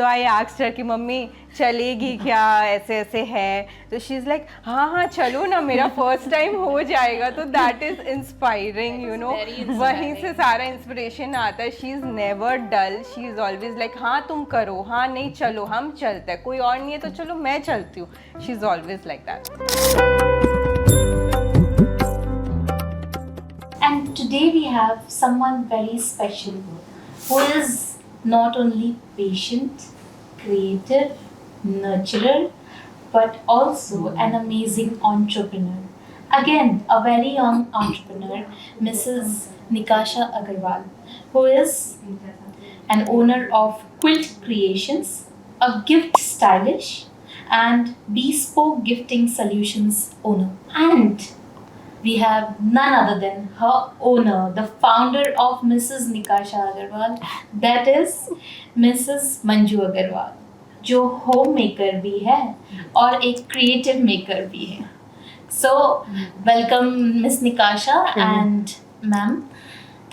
तो I asked her कि mummy चलेगी क्या, ऐसे ऐसे है, तो शी इज़ लाइक हाँ हाँ चलो ना, मेरा फर्स्ट टाइम हो जाएगा। तो that is inspiring, you know, वहीं से सारा इंस्पिरेशन आता है। She is never dull, she is always like हाँ तुम करो, हाँ नहीं चलो हम चलते हैं, कोई और नहीं है तो चलो मैं चलती हूँ। She is always like that. And today we have someone very special who is not only patient, creative, nurturer, but also an amazing entrepreneur. Again, a very young entrepreneur, Mrs. Nikasha Agarwal, who is an owner of Quilt Creations, a gift stylish and bespoke gifting solutions owner. And we have none other than her owner, the founder of Mrs. Nikasha Agarwal, that is Mrs. Manju Agarwal, जो home maker भी है और एक creative maker भी है. So welcome miss Nikasha and ma'am,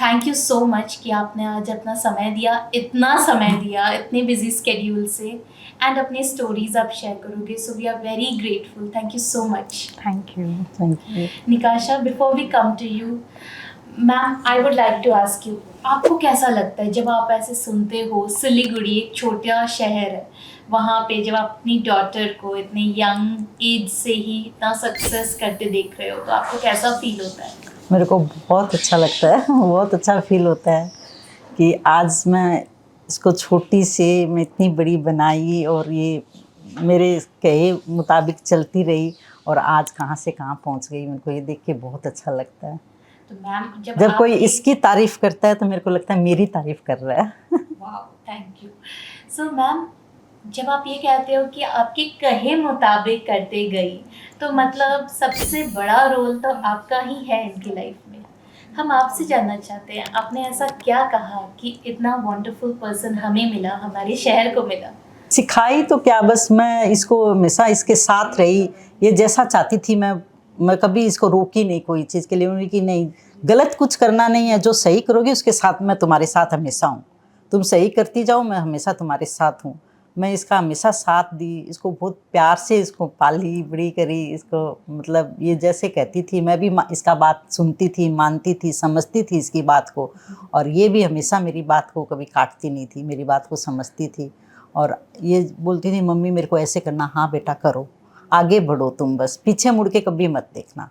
thank you so much कि आपने आज अपना समय दिया, इतना समय दिया इतने बिजी स्केड्यूल से, एंड अपने स्टोरीज आप शेयर करोगे. So we are very grateful. Thank you so much. Thank you. Nikasha, before we come to you, ma'am I would like to ask you, आपको कैसा लगता है जब आप ऐसे सुनते हो सिलीगुड़ी एक छोटा शहर है, वहाँ पे जब आप अपनी डॉटर को इतने यंग एज से ही इतना सक्सेस करते देख रहे हो, तो आपको कैसा फील होता है? मेरे को बहुत अच्छा लगता है, बहुत अच्छा फील होता है कि आज मैं इसको छोटी से मैं इतनी बड़ी बनाई और ये मेरे कहे मुताबिक चलती रही और आज कहाँ से कहाँ पहुँच गई। मेरे को ये देख के बहुत अच्छा लगता है। तो मैम जब कोई इसकी तारीफ करता है तो मेरे को लगता है मेरी तारीफ कर रहा है। Wow, thank you. So ma'am, जब आप ये कहते हो कि आपके कहे मुताबिक करते गई, तो मतलब सबसे बड़ा रोल तो आपका ही है इनकी लाइफ में. हम आपसे जानना चाहते हैं, आपने ऐसा क्या कहा कि इतना वंडरफुल पर्सन हमें मिला, हमारे शहर को मिला? सिखाई तो क्या, बस मैं इसको हमेशा इसके साथ रही। ये जैसा चाहती थी मैं कभी इसको रोकी नहीं कोई चीज़ के लिए। उन्होंने कि नहीं, गलत कुछ करना नहीं है, जो सही करोगे उसके साथ मैं तुम्हारे साथ हमेशा हूँ। तुम सही करती जाओ, मैं हमेशा तुम्हारे साथ हूँ। मैं इसका हमेशा साथ दी, इसको बहुत प्यार से इसको पाली बड़ी करी। इसको मतलब ये जैसे कहती थी मैं भी इसका बात सुनती थी, मानती थी, समझती थी इसकी बात को। और ये भी हमेशा मेरी बात को कभी काटती नहीं थी, मेरी बात को समझती थी। और ये बोलती थी मम्मी मेरे को ऐसे करना, हाँ बेटा करो, आगे बढ़ो तुम, बस पीछे मुड़ के कभी मत देखना।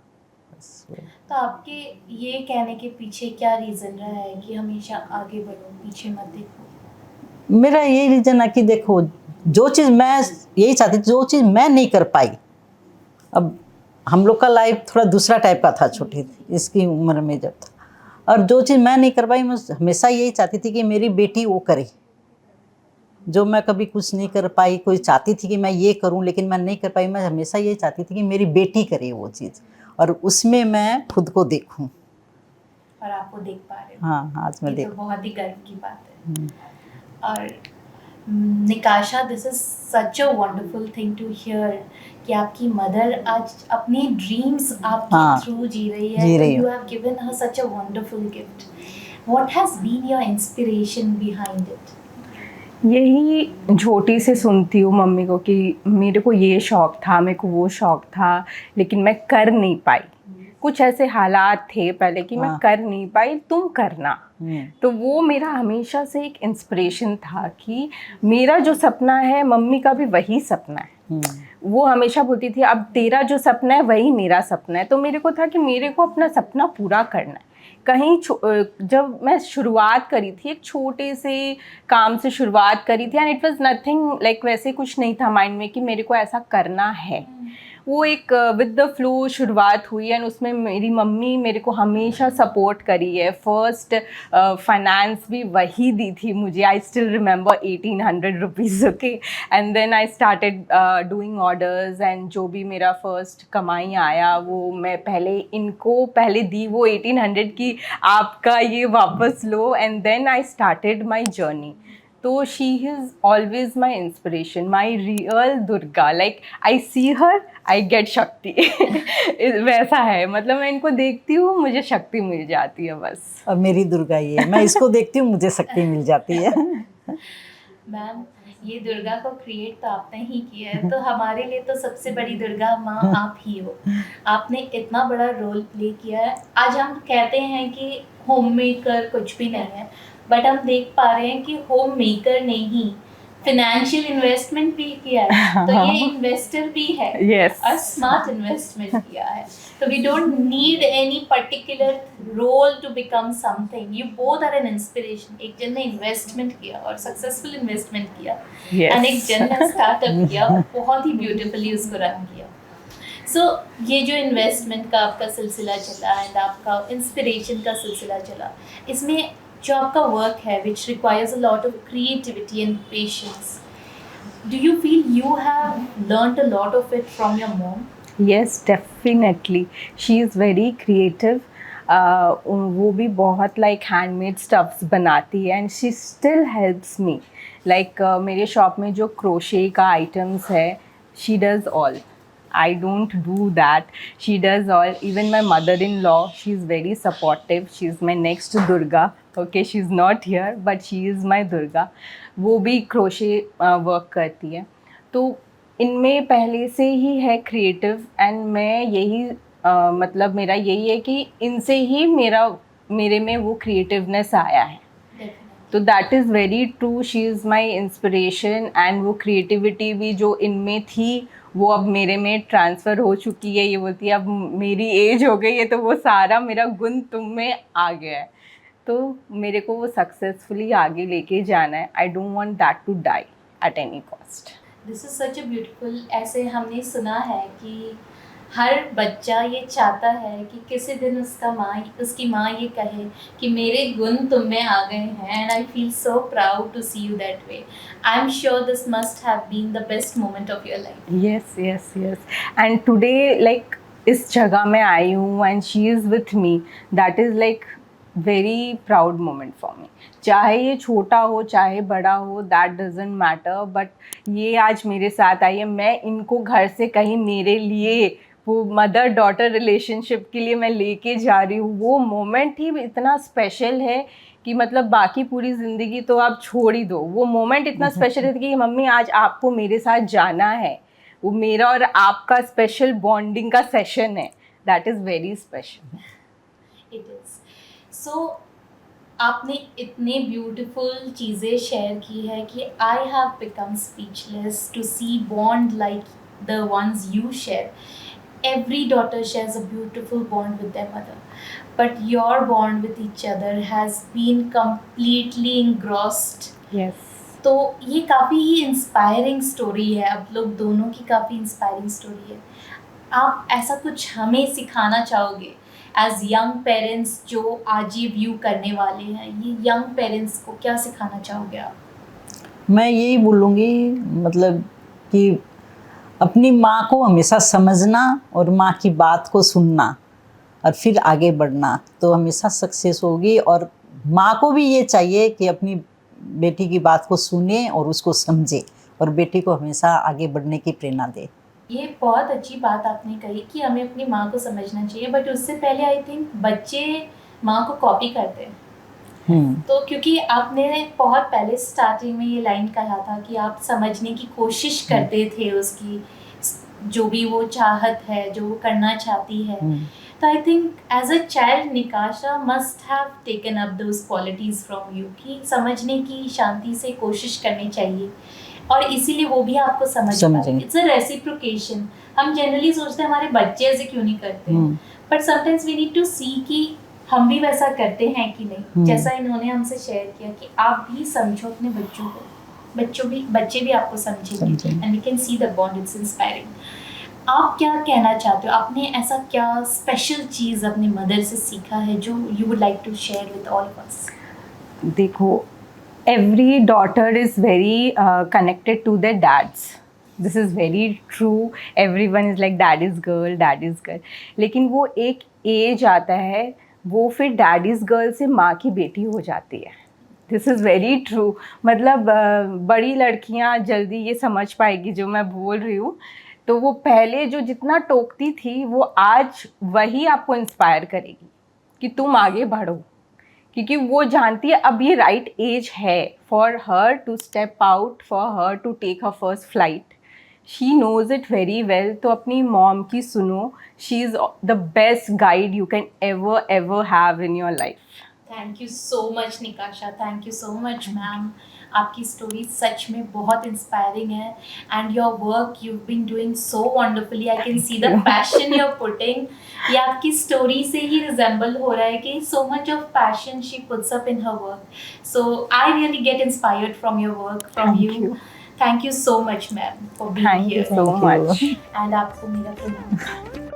तो आपके ये कहने के पीछे क्या रीज़न रहा है कि हमेशा आगे बढ़ो, पीछे मत देखो? मेरा ये रीज़न है कि देखो, जो चीज़ मैं यही चाहती थी, जो चीज़ मैं नहीं कर पाई, अब हम लोग का लाइफ थोड़ा दूसरा टाइप का था छोटी इसकी उम्र में जब था, और जो चीज़ मैं नहीं कर पाई, मैं हमेशा यही चाहती थी कि मेरी बेटी वो करे जो मैं कभी कुछ नहीं कर पाई। कोई चाहती थी कि मैं ये करूं लेकिन मैं नहीं कर पाई, मैं हमेशा ये चाहती थी कि मेरी बेटी करे वो चीज़, और उसमें मैं खुद को देखूं। और आपको देख पा रहे हो? हाँ, आज मैं देख। तो बहुत ही गर्व की बात है. और Nikasha, this is such a wonderful thing to hear कि आपकी मदर आज अपनी ड्रीम्स आपके थ्रू जी रही है. You have given her such a wonderful gift. What has been your inspiration behind it? यही छोटी से सुनती हूँ मम्मी को कि मेरे को ये शौक़ था, मेरे को वो शौक़ था, लेकिन मैं कर नहीं पाई। कुछ ऐसे हालात थे पहले कि मैं कर नहीं पाई, तुम करना। तो वो मेरा हमेशा से एक इंस्पिरेशन था कि मेरा जो सपना है मम्मी का भी वही सपना है। वो हमेशा बोलती थी अब तेरा जो सपना है वही मेरा सपना है। तो मेरे को था कि मेरे को अपना सपना पूरा करना है। कहीं जब मैं शुरुआत करी थी, एक छोटे से काम से शुरुआत करी थी, and it was nothing like, वैसे कुछ नहीं था माइंड में कि मेरे को ऐसा करना है। वो एक विद द फ्लो शुरुआत हुई, एंड उसमें मेरी मम्मी मेरे को हमेशा सपोर्ट करी है। फर्स्ट फाइनेंस भी वही दी थी मुझे, I still remember 1800 rupees, okay. And then I started doing orders, and जो भी मेरा फर्स्ट कमाई आया वो मैं पहले दी वो 1800 की, आपका ये वापस लो, and then I started my journey. तो she is always my inspiration, my real Durga. Like I see her, I get shakti. वैसा है, मतलब मैं इनको देखती हूँ मुझे शक्ति मिल जाती है बस। अब मेरी दुर्गा ये है, मैं इसको देखती हूँ मुझे शक्ति मिल जाती है। मैम, ये दुर्गा को क्रिएट तो आपने ही किया है, तो हमारे लिए तो सबसे बड़ी दुर्गा माँ आप ही हो। आपने इतना बड़ा रोल प्ले किया है। आज हम कहते हैं कि होम मेकर कुछ भी नहीं है, बट हम देख पा रहे हैं कि होम मेकर ने ही फिनेंशियल इन्वेस्टमेंट भी किया है, तो ये इन्वेस्टर भी है, Yes. और स्मार्ट इन्वेस्टमेंट किया है। तो we don't need any particular role to become something, you both are an inspiration. एक जन ने इन्वेस्टमेंट किया और सक्सेसफुल इन्वेस्टमेंट किया, Yes. एंड एक जन ने स्टार्टअप किया और बहुत ही ब्यूटीफुली उसको रन किया। सो ये जो इन्वेस्टमेंट का आपका सिलसिला चला एंड आपका इंस्पिरेशन का सिलसिला चला, इसमें जो आपका वर्क है which requires a lot of creativity and patience, do you feel you have learned a lot of it from your mom? Yes, definitely. She is very creative. वो भी बहुत like handmade stuffs बनाती है and she still helps me. Like मेरे shop में जो crochet का items है, she does all. I don't do that. She does all. Even my mother-in-law, she is very supportive. She is my next Durga. Okay, she is not here, but she is my Durga. वो भी crochet work करती है. तो इनमें पहले से ही है creative and मैं यही मतलब मेरा यही है कि इनसे ही मेरे में वो क्रिएटिवनेस आया है। तो that is very true, she is my inspiration and वो क्रिएटिविटी भी जो इनमें थी वो अब मेरे में ट्रांसफ़र हो चुकी है। ये बोलती है अब मेरी एज हो गई है तो वो सारा मेरा गुण तुम में आ गया है, तो मेरे को वो सक्सेसफुली आगे लेके जाना है। I don't want that to die at any cost. This is such a beautiful, ऐसे हमने सुना है कि हर बच्चा ये चाहता है कि किसी दिन उसकी माँ ये कहे कि मेरे गुण तुम में आ गए हैं, and I feel so proud to see you that way. I am sure this must have been the best moment of your life. Yes, yes, yes. And today, like, इस जगह में आई हूँ and she is with me. That is like very proud moment for me. चाहे ये छोटा हो चाहे बड़ा हो, that doesn't matter. But ये आज मेरे साथ आई है, मैं इनको घर से कहीं मेरे लिए वो मदर डॉटर रिलेशनशिप के लिए मैं लेके जा रही हूँ। वो मोमेंट ही इतना स्पेशल है कि मतलब बाकी पूरी ज़िंदगी तो आप छोड़ ही दो, वो मोमेंट इतना स्पेशल है कि मम्मी आज आपको मेरे साथ जाना है। वो मेरा और आपका स्पेशल बॉन्डिंग का सेशन है, that is very special. It is so आपने इतने ब्यूटीफुल चीज़ें शेयर की है कि I have become speechless to see bond like the ones you share. Every daughter shares a beautiful bond with their mother, but your bond with each other has been completely engrossed. Yes. तो ये काफ़ी ही inspiring story है, अब लोग दोनों की काफ़ी inspiring story है। आप ऐसा कुछ हमें सिखाना चाहोगे एज यंग पेरेंट्स जो आज ये व्यू करने वाले हैं, ये यंग पेरेंट्स को क्या सिखाना चाहोगे आप? मैं यही बोलूँगी मतलब कि अपनी माँ को हमेशा समझना और माँ की बात को सुनना और फिर आगे बढ़ना तो हमेशा सक्सेस होगी। और माँ को भी ये चाहिए कि अपनी बेटी की बात को सुने और उसको समझे और बेटी को हमेशा आगे बढ़ने की प्रेरणा दे। ये बहुत अच्छी बात आपने कही कि हमें अपनी माँ को समझना चाहिए, बट उससे पहले आई थिंक बच्चे माँ को कॉपी करते हैं। तो क्योंकि आपने बहुत पहले स्टार्टिंग में ये लाइन कहा था कि आप समझने की कोशिश करते थे उसकी, जो भी वो चाहत है, जो वो करना चाहती है। तो I think as a child Nikasha must have taken up those qualities from you कि समझने की, शांति से कोशिश करनी चाहिए, और इसीलिए वो भी आपको समझ पाए। It's a reciprocation. हम जनरली सोचते हैं हमारे बच्चे ऐसे क्यों नहीं करते, but sometimes we need to see कि हम भी वैसा करते हैं कि नहीं। जैसा इन्होंने हमसे शेयर किया कि आप भी समझो अपने बच्चों को, बच्चे भी आपको समझेंगे, and we can see the bond. It's inspiring. आप क्या कहना चाहते हो, आपने ऐसा क्या स्पेशल चीज़ अपनी मदर से सीखा है जो you would like to share with all of us? देखो, every daughter is very connected to their dads. This is very true. Everyone is like daddy's girl, daddy's girl. लेकिन वो एक एज आता है वो फिर डैडीज़ गर्ल से माँ की बेटी हो जाती है। This is very true. मतलब बड़ी लड़कियाँ जल्दी ये समझ पाएगी जो मैं बोल रही हूँ। तो वो पहले जो जितना टोकती थी वो आज वही आपको इंस्पायर करेगी कि तुम आगे बढ़ो, क्योंकि वो जानती है अब ये राइट एज है for her to step out, for her to take her first flight. She knows it very well. तो अपनी मॉम की सुनो. She is the best guide you can ever ever have in your life. Thank you so much Nikasha, thank you so much ma'am. आपकी story सच में बहुत inspiring है and your work you been doing so wonderfully. I can see the passion you are putting. ये आपकी story से ही resemble हो रहा है कि so much of passion she puts up in her work. So I really get inspired from your work, from Thank you. you. Thank you so much ma'am for being Thank you here. so much. And आपको मेरा प्रणाम.